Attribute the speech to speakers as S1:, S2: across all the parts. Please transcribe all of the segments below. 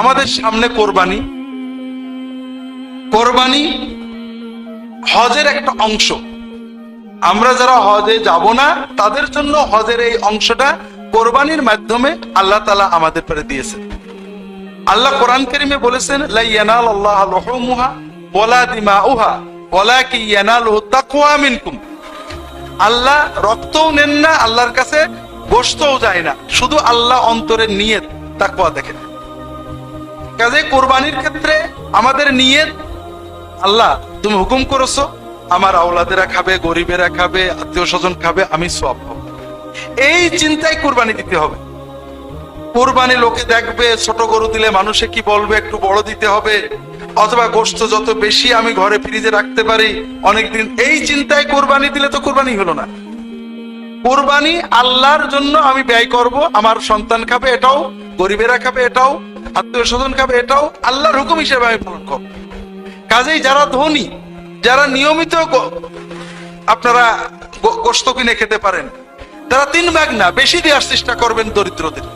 S1: আমাদের সামনে কোরবানি। কোরবানি হজের একটা অংশ। আমরা যারা হজে যাব না তাদের জন্য হজের এই অংশটা কোরবানির মাধ্যমে আল্লাহ তাআলা আমাদের পরে দিয়েছেন। আল্লাহ কোরআন কারীমে বলেছেন, লা ইয়ানালাল্লাহু লুহুমুহা ওয়ালা দিমাউহা ওয়ালাকিন ইয়ানালুহু তাকওয়া মিনকুম। আল্লাহ রক্তও নেন না, আল্লাহর কাছে গোশতও যায় না, শুধু আল্লাহ অন্তরের নিয়ত তাকওয়া দেখেন। কাজে কোরবানির ক্ষেত্রে আমাদের নিয়ত, আল্লাহ তুমি হুকুম করেছো আমার আওলাদেরা খাবে, গরিবেরা খাবে, আত্মীয় স্বজন খাবে, আমি সওয়াব পাবো, এই চিন্তায় কোরবানি দিতে হবে। কোরবানি লোকে দেখবে, ছোট গরু দিলে মানুষে কি বলবে, একটু বড় দিতে হবে, অথবা গোশত যত বেশি আমি ঘরে ফ্রিজে রাখতে পারি অনেকদিন, এই চিন্তায় কোরবানি দিলে তো কোরবানি হলো না। কোরবানি আল্লাহর জন্য আমি ব্যয় করব, আমার সন্তান খাবে এটাও, গরিবেরা খাবে এটাও, আত্মীয় স্বজন খাবে এটাও, আল্লাহর হুকুম হিসেবে আমি পালন করব। কাজেই যারা ধনী, যারা নিয়মিত আপনারা গোশত কিনে খেতে পারেন, তারা 3 ভাগ না বেশি দেওয়ার চেষ্টা করবেন দরিদ্রদের।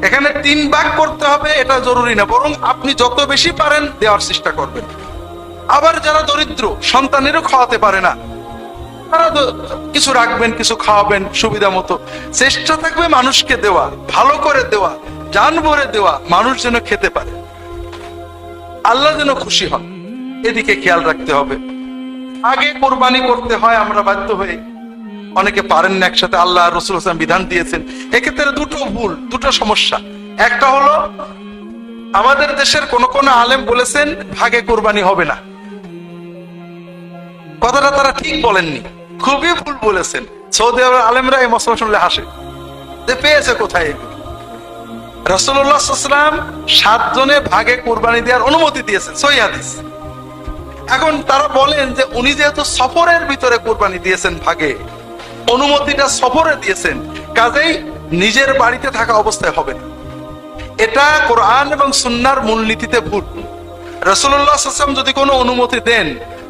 S1: এখানে 3 ভাগ করতে হবে এটা জরুরি না, বরং আপনি যত বেশি পারেন দেওয়ার চেষ্টা করবেন। আবার যারা দরিদ্র, সন্তানেরও খাওয়াতে পারে না, তারা কিছু রাখবেন, কিছু খাওয়াবেন সুবিধা মতো। চেষ্টা থাকবে মানুষকে দেওয়া, ভালো করে দেওয়া, জান ভরে দেওয়া, মানুষ যেন খেতে পারে, আল্লাহ যেন খুশি হন, এদিকে খেয়াল রাখতে হবে। আগে কোরবানি করতে হয় আমরা বাধ্য হয়ে, অনেকে পারেন না একসাথে, আল্লাহ রাসূল সাল্লাল্লাহু আলাইহি ওয়াসাল্লাম বিধান দিয়েছেন। এক্ষেত্রে দুটো ভুল, দুটো সমস্যা। একটা হলো আমাদের দেশের কোন কোন আলেম বলেছেন ভাগে কোরবানি হবে না, কথাটা তারা ঠিক বলেননি, খুবই ভুল বলেছেন। সৌদি আরবের আলেমরা এই মসলা শুনলে হাসে যে পেয়েছে কোথায়। রাসূলুল্লাহ সাল্লাল্লাহু আলাইহি ওয়াসাল্লাম 7 জনে ভাগে কোরবানি দেওয়ার অনুমতি দিয়েছেন, সহিহ হাদিস। এখন তারা বলেন যে উনি যেহেতু সফরের ভিতরে কোরবানি দিয়েছেন, ভাগে অনুমতিটা সফরে দিয়েছেন, কাজেই নিজের বাড়িতে থাকা অবস্থায় হবে না। এটা কোরআন এবং সুন্নাহর মূলনীতিতে ভুল। রাসূলুল্লাহ সাল্লাল্লাহু আলাইহি ওয়াসাল্লাম যদি কোনো অনুমতি দেন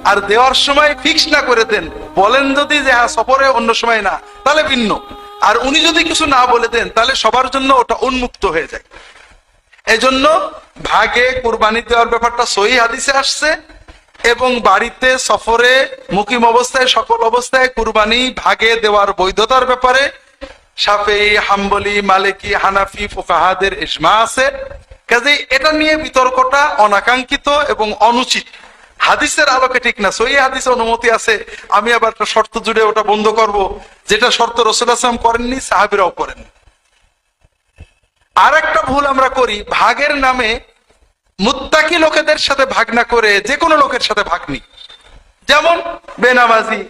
S1: আর দেওয়ার সময় ফিক্স না করে দেন, বলেন যদি যে হ্যাঁ সফরে অন্য সময় না, তাহলে ভিন্ন। আর উনি যদি কিছু না বলে দেন তাহলে সবার জন্য ওটা উন্মুক্ত হয়ে যায়। এজন্য ভাগে কুরবানি দেওয়ার ব্যাপারটা সহিহ হাদিসে আসছে, এবং বাড়িতে সফরে মুকিম অবস্থায় সকল অবস্থায় কুরবানি ভাগে দেওয়ার বৈধতার ব্যাপারে শাফিঈ, হাম্বলি, মালিকি, হানাফি ফুকাহাদের ইজমা আছে। কাজেই এটা নিয়ে বিতর্কটা অনাকাঙ্ক্ষিত এবং অনুচিত, হাদিসের আলোকে ঠিক না। সহিহ হাদিসে অনুমতি আছে, আমি আবার একটা শর্ত জুড়ে ওটা বন্ধ করব, যেটা শর্ত রাসূলুল্লাহ সাল্লাল্লাহু আলাইহি ওয়াসাল্লাম করেননি, সাহাবীরাও করেন। আর একটা ভুল আমরা করি, ভাগের নামে মুত্তাকি লোকেদের সাথে ভাগ না করে যে কোনো লোকের সাথে ভাগ নিই। যেমন বেনামাজি,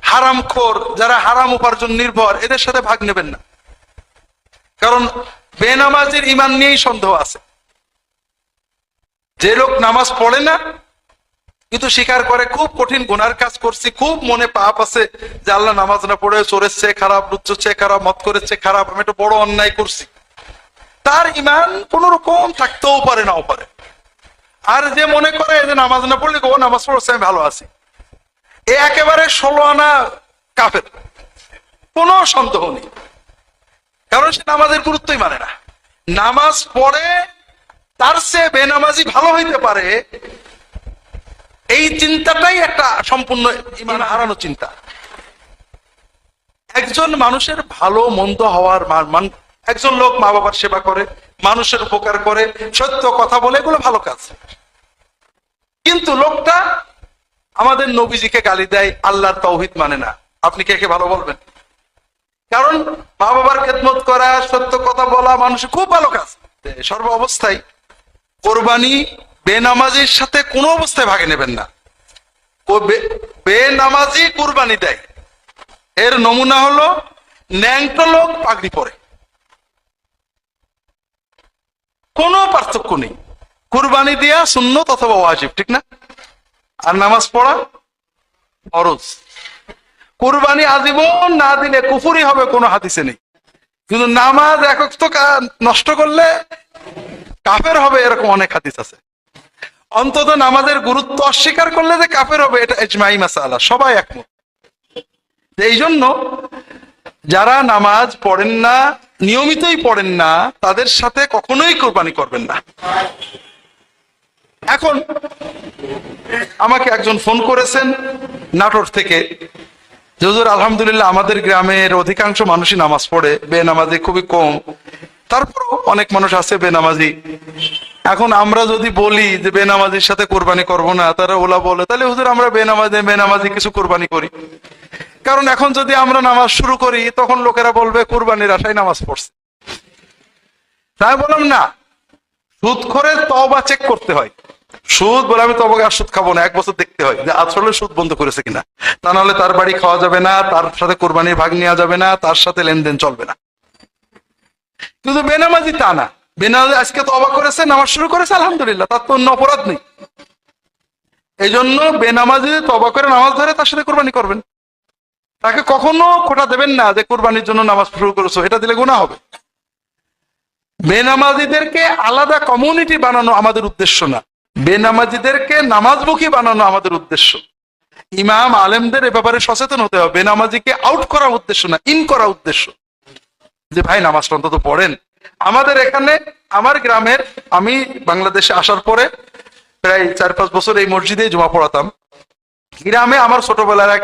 S1: হারামখোর, যারা হারাম উপার্জন নির্ভর, এদের সাথে ভাগ নেবেন না, কারণ বেনামাজির ঈমান নিয়েই সন্দেহ আছে। যে লোক নামাজ পড়ে না কিন্তু স্বীকার করে খুব কঠিন গুনার কাজ করছি, খুব মনে পাপ আছে যে আল্লাহ নামাজ না পড়ে চোরের চেয়ে খারাপ, লুচ্চোর চেয়ে খারাপ, মদ করের চেয়ে খারাপ, আমি একটা বড় অন্যায় করছি, তার ঈমান কোন রকম থাকতেও পারে, নাও পারে। আর যে মনে করে যে নামাজ না পড়লে ও নামাজ পড়ছে আমি ভালো আছি, এ একেবারে 16 আনা কাফের, কোনো সন্দেহ নেই, কারণ সে নামাজের গুরুত্বই মানে না। নামাজ পড়ে তার চেয়ে বেনামাজি ভালো হইতে পারে, এই চিন্তাটাই একটা সম্পূর্ণ ঈমান হারানো চিন্তা। একজন মানুষের ভালো মন্দ হওয়ার মান, একজন লোক মা বাবার সেবা করে, মানুষের উপকার করে, সত্য কথা বলে, এগুলো ভালো কাজ। কিন্তু লোকটা আমাদের নবীজিকে গালি দেয়, আল্লাহর তাওহীদ মানে না, আপনি কে কে ভালো বলবেন? কারণ মা বাবার খেদমত করা, সত্য কথা বলা মানুষের খুব ভালো কাজ। সর্ব অবস্থায় কোরবানি বেনামাজির সাথে কোনো অবস্থায় ভাগে নেবেন না। বেনামাজি কুরবানি দেয়, এর নমুনা হলো ন্যাংটো লোক পাগড়ি পরে, কোনো পার্থক্য নেই। কুরবানি দেয়া সুন্নত অথবা ওয়াজিব, ঠিক না? আর নামাজ পড়া ফরজ। কুরবানি আজীবন না দিলে কুফরি হবে, কোনো হাদিসে নেই। কিন্তু নামাজ একক তো নষ্ট করলে কাফের হবে, এরকম অনেক হাদিস আছে। অন্তত নামাজের গুরুত্ব অস্বীকার করলে যে কাফের হবে, এটা ইজমাই মাসালা, সবাই একমত। এই জন্য যারা নামাজ পড়েন না, নিয়মিতই পড়েন না, তাদের সাথে কখনোই কোরবানি করবেন না। এখন আমাকে একজন ফোন করেছেন নাটোর থেকে, যে হুজুর আলহামদুলিল্লাহ আমাদের গ্রামের অধিকাংশ মানুষই নামাজ পড়ে, বেনামাজি খুবই কম, তারপরও অনেক মানুষ আছে বেনামাজি। এখন আমরা যদি বলি যে বেনামাজির সাথে কোরবানি করব না, তারা ওলা বলে তাহলে হুজুর আমরা বেনামাজি কিছু কোরবানি করি। কারণ এখন যদি আমরা নামাজ শুরু করি তখন লোকেরা বলবে কোরবানির আশায় নামাজ পড়ছে। তাই বললাম না, সুদ করে তওবা চেক করতে হয়। সুদ বলে আমি তবে আর সুদ খাবো না, 1 বছর দেখতে হয় যে আসলে সুদ বন্ধ করেছে কিনা, তা নাহলে তার বাড়ি খাওয়া যাবে না, তার সাথে কোরবানির ভাগ নেওয়া যাবে না, তার সাথে লেনদেন চলবে না। কিন্তু বেনামাজি তা না, বেনামাজি আজকে তওবা করেছে, নামাজ শুরু করেছে, আলহামদুলিল্লাহ, তার তো অন্য অপরাধ নেই। এই জন্য বেনামাজি তওবা করে নামাজ ধরে তার সাথে কোরবানি করবেন। তাকে কখনো খোটা দেবেন না যে কোরবানির জন্য নামাজ শুরু করেছো, এটা দিলে গুনাহ হবে। বেনামাজিদেরকে আলাদা কমিউনিটি বানানো আমাদের উদ্দেশ্য না, বেনামাজিদেরকে নামাজমুখী বানানো আমাদের উদ্দেশ্য। ইমাম আলেমদের এ ব্যাপারে সচেতন হতে হবে। বেনামাজিকে আউট করা উদ্দেশ্য না, ইন করা উদ্দেশ্য, যে ভাই নামাজটা অন্তত পড়েন। আমাদের এখানে, আমার গ্রামের, আমি বাংলাদেশে আসার পরে প্রায় 4-5 বছর এই মসজিদে জুমা পড়াতাম। গ্রামে আমার ছোটবেলার এক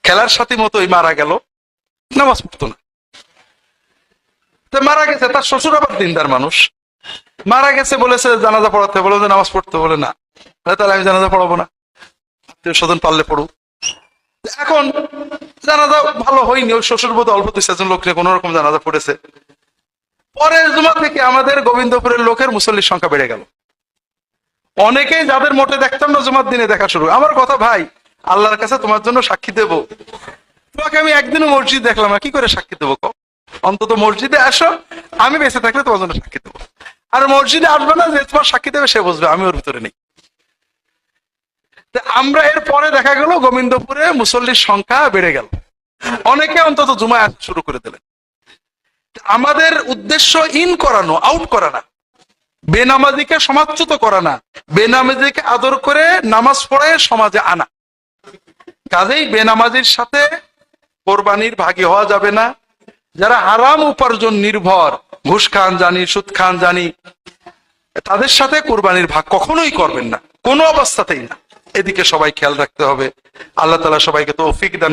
S1: খেলার সাথী মতোই মারা গেল, নামাজ পড়তো না। তো মারা গেছে, তার শ্বশুর আবার দিনদার মানুষ, মারা গেছে, বলেছে জানাজা পড়াতে, বলে যে নামাজ পড়তে, বলে না, তাহলে আমি জানাজা পড়াবো না, আত্মীয় স্বজন পারলে পড়ুক। এখন জানাজা ভালো হয়নি, ওই শ্বশুর বোধ অল্প 2-4 লোক নিয়ে কোন রকম জানাজা পড়েছে। পরের জুমা থেকে আমাদের গোবিন্দপুরের লোকের মুসল্লির সংখ্যা বেড়ে গেল। অনেকেই যাদের মোটে দেখতাম না জুমার দিনে দেখা শুরু। আমার কথা, ভাই আল্লাহর কাছে তোমার জন্য সাক্ষী দেব, তোমাকে আমি একদিনও মসজিদ দেখলাম না, কি করে সাক্ষী দেবো? অন্তত মসজিদে আসো, আমি বেঁচে থাকলে তোমার জন্য সাক্ষী দেবো। আর মসজিদে আসবে না, যে তোমার সাক্ষী দেবে সে বুঝবে আমি ওর ভিতরে নেই। আমরা এর পরে দেখা গেল গোবিন্দপুরে মুসল্লির সংখ্যা বেড়ে গেল, অনেকে অন্তত জুমা আসা শুরু করে দিলেন। আমাদের উদ্দেশ্য ইন করানো, আউট করা না, বেনামাজিকে সমাজচ্যুত করা না, বেনামাজিকে আদর করে নামাজ পড়ে সমাজে আনা। কাজেই বেনামাজির সাথে কোরবানির ভাগী হওয়া যাবে না। যারা হারাম উপার্জন নির্ভর, ঘুষ খান জানি, সুদ খান জানি, তাদের সাথে কোরবানির ভাগ কখনোই করবেন না, কোনো অবস্থাতেই না। এদিকে সবাই খেয়াল রাখতে হবে। আল্লাহ তাআলা সবাইকে তৌফিক দান।